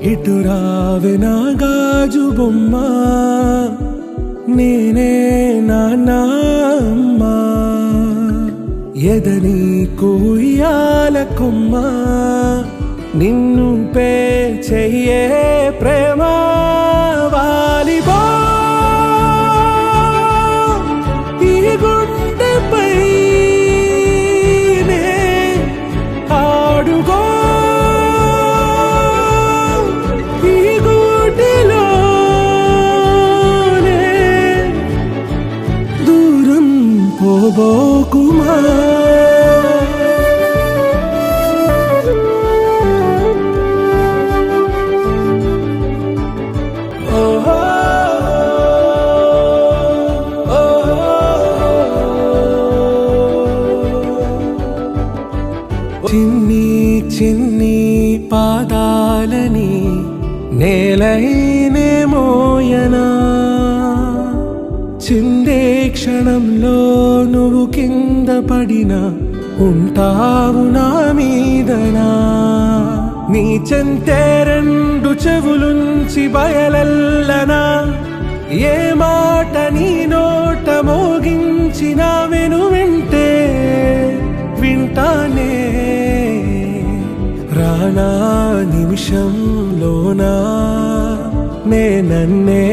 ఇటు రావే నా గాజు బొమ్మ, నేనే నాన్న అమ్మా. ఎదని కుయ్యాల కొమ్మ, నిన్ను పే చెయ్యే ప్రేమ వాలిబా. ఈ గుండెపై ఆడుగో, ఈ గుడిలోనే దూరం పోబోకుమా. చిన్ని చిన్ని పాదాలని నేలైనే మోయనా, చిందే క్షణంలో నువ్వు కింద పడినా ఉంటావు నా మీదనా. నీ చెంతే రెండు చెవులుంచి బయలెల్లనా, ఏ మాట నీ నోట మోగించిన వెను వింటే వింటానే. రానా నిమిషంలోనా నే నన్నే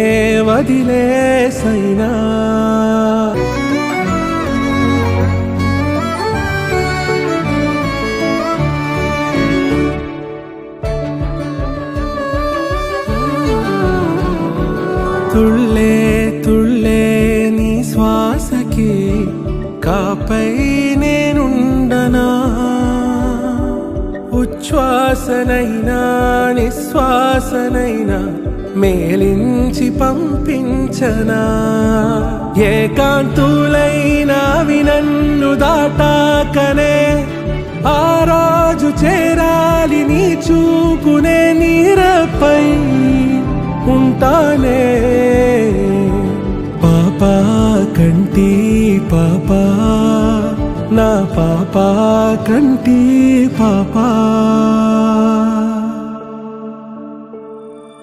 వదిలేసైనా. తుళ్ళే తుళ్ళే నీ శ్వాసకి కాపై నేనుండనా, ఉచ్ఛ్వాసనైనా నిశ్వాసనైనా మేలించి పంపించనా. ఏకాంతులైనవి నన్ను దాటాకనే ఆ రోజు చేరాలి నీ చూపునే నీరపై ఉంటానే. పాపా కంటి పాపా, నా పాపా కంటి పాపా.